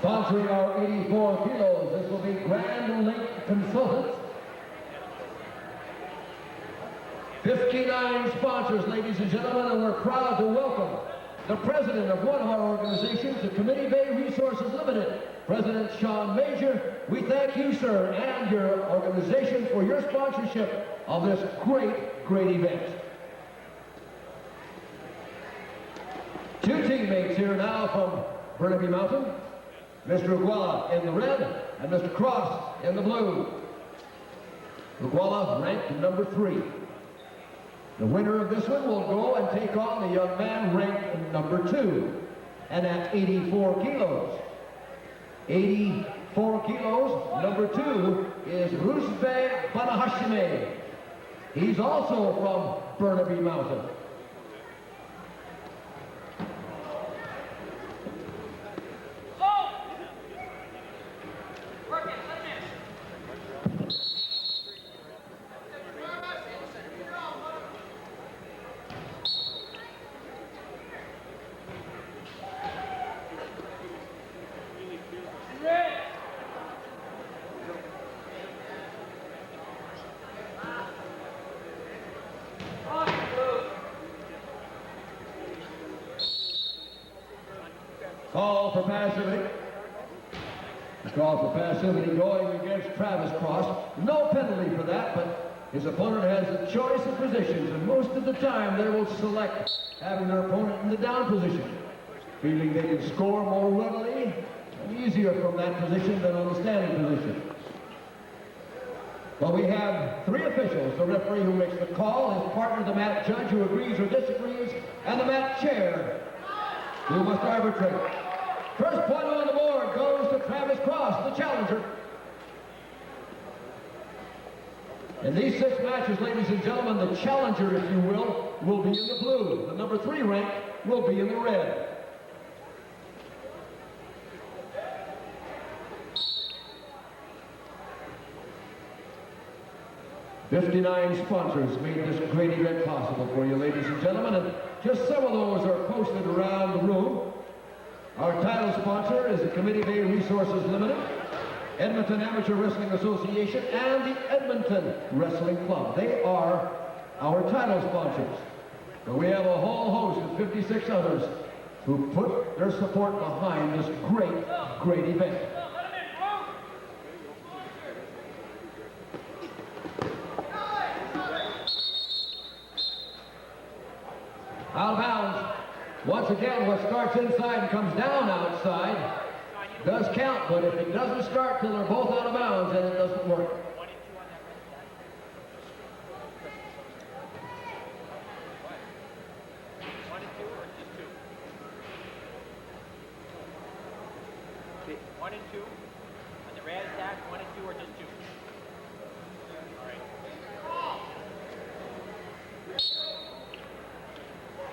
Sponsoring our 84 kilos, this will be Grand Lake Consultants. 59 sponsors, ladies and gentlemen, and we're proud to welcome the president of one of our organizations, the Committee Bay Resources Limited, President Sean Major. We thank you, sir, and your organization for your sponsorship of this great event. Two teammates here now from Burnaby Mountain, Mr. Ugoalah in the red and Mr. Cross in the blue. Ugoalah ranked number 3. The winner of this one will go and take on the young man ranked number 2, and at 84 kilos. 84 kilos, number 2 is Rusbe Banahashime. He's also from Burnaby Mountain. Call for passivity. The call for passivity going against Travis Cross. No penalty for that, but his opponent has a choice of positions, and most of the time they will select having their opponent in the down position, feeling they can score more readily and easier from that position than on the standing position. But we have 3 officials, the referee who makes the call, his partner, the mat judge who agrees or disagrees, and the mat chair who must arbitrate. First point on the board goes to Travis Cross, the challenger. In these 6 matches, ladies and gentlemen, the challenger, if you will be in the blue. The number 3 rank will be in the red. $59 sponsors made this great event possible for you, ladies and gentlemen, and just some of those are posted around the room. Our title sponsor is the Committee Bay Resources Limited, Edmonton Amateur Wrestling Association, and the Edmonton Wrestling Club. They are our title sponsors. But we have a whole host of 56 others who put their support behind this great event. Out of bounds. Once again, what starts inside and comes down outside does count, but if it doesn't start till they're both out of bounds, then it doesn't work. One and two. On the red attack, 1 and 2 or just 2? All right.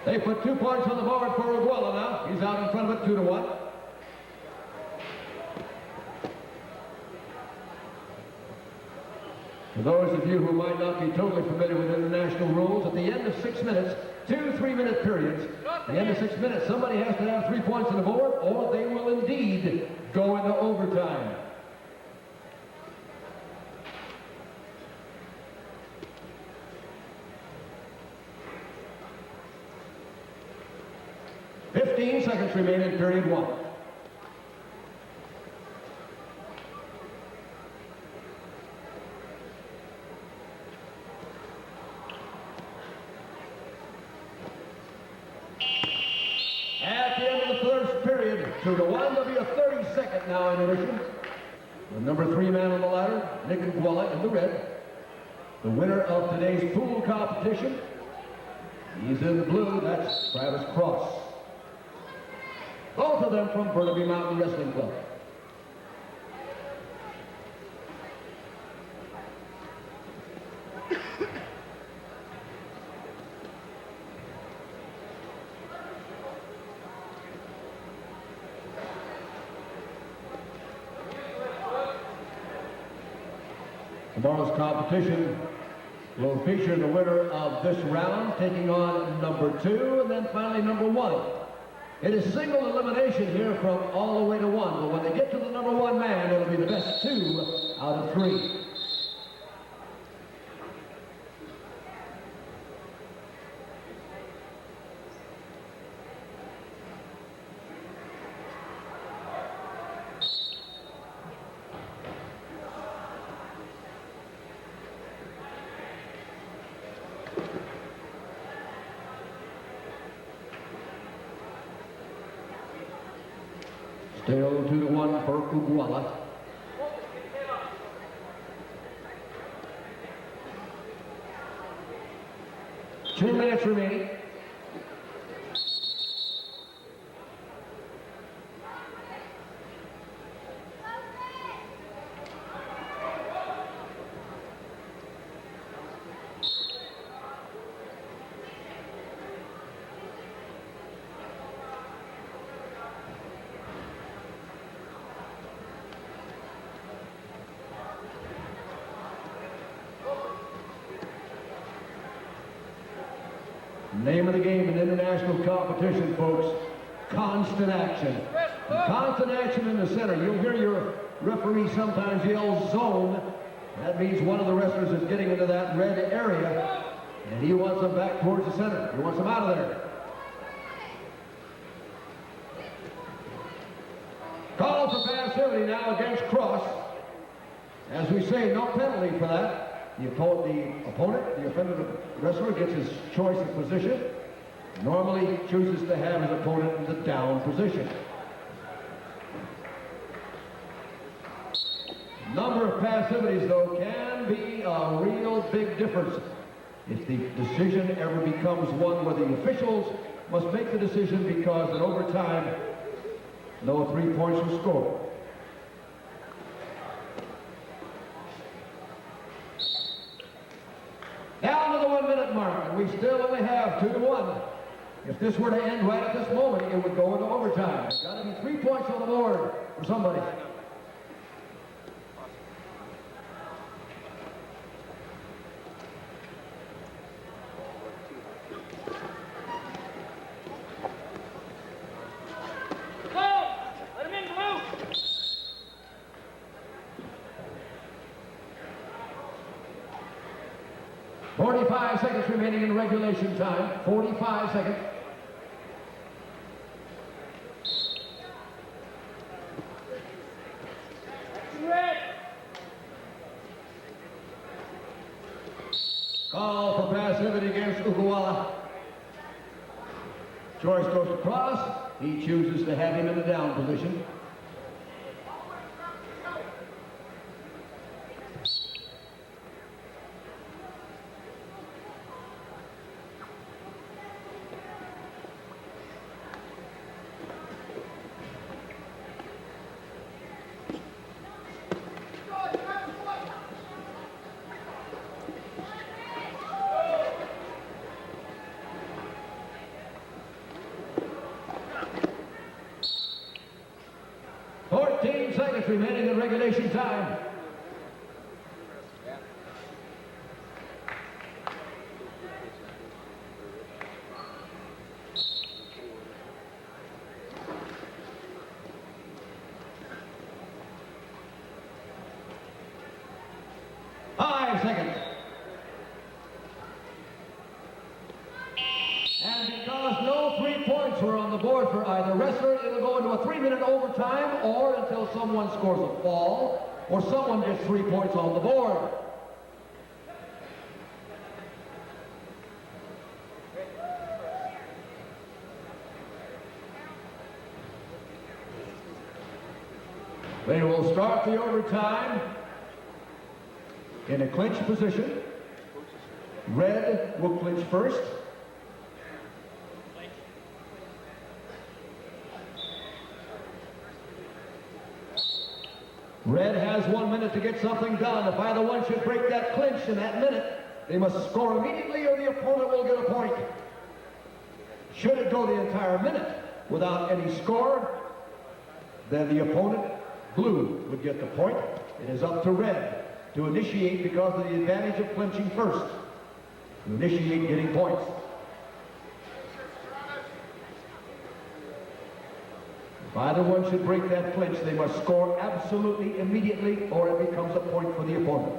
They put 2 points on the board for Ugoalah now. He's out in front of it 2-1. For those of you who might not be totally familiar with international rules, at the end of 6 minutes, 2 3-minute periods, at the end of 6 minutes, somebody has to have 3 points on the board, or they will indeed go into overtime. "15 seconds remain in period 1. At the end of the first period, 2-1, there'll be a 30-second now intermission. The number 3 man on the ladder, Nick Ugoalah in the red. The winner of today's pool competition, he's in the blue, that's Travis Cross. Both of them from Burnaby Mountain Wrestling Club. Tomorrow's competition will feature the winner of this round taking on number 2 and then finally number 1. It is single elimination here from all the way to one, but when they get to the number one man, it'll be the best 2 out of 3. Still 2-1 for Ugoalah. Two minutes remaining. Name of the game in international competition, folks, constant action. Constant action in the center. You'll hear your referee sometimes yell zone. That means one of the wrestlers is getting into that red area, and he wants them back towards the center. He wants them out of there. Call for passivity now against Cross. As we say, no penalty for that. The opponent, the offended wrestler, gets his choice of position. Normally chooses to have his opponent in the down position. Number of passivities, though, can be a real big difference if the decision ever becomes one where the officials must make the decision because in overtime, no 3 points were scored. Down to the 1 minute mark, and we still only have 2-1. If this were to end right at this moment, it would go into overtime. There's got to be 3 points on the board for somebody. Go! Let him in, Blue! 45 seconds remaining in regulation time. 45 seconds. Red! Call for passivity against Ugoalah. Choice goes to Cross. He chooses to have him in the down position. Seconds remaining in regulation time. Five seconds. And because no 3 points were on the board for either wrestler, it'll go into a 3-minute overtime or until someone scores a fall or someone gets 3 points on the board. They will start the overtime in a clinch position. Red will clinch first. Red has 1 minute to get something done. If either one should break that clinch in that minute, they must score immediately or the opponent will get a point. Should it go the entire minute without any score, then the opponent, blue, would get the point. It is up to red to initiate because of the advantage of clinching first, to initiate getting points. If either one should break that clinch, they must score absolutely immediately or it becomes a point for the opponent.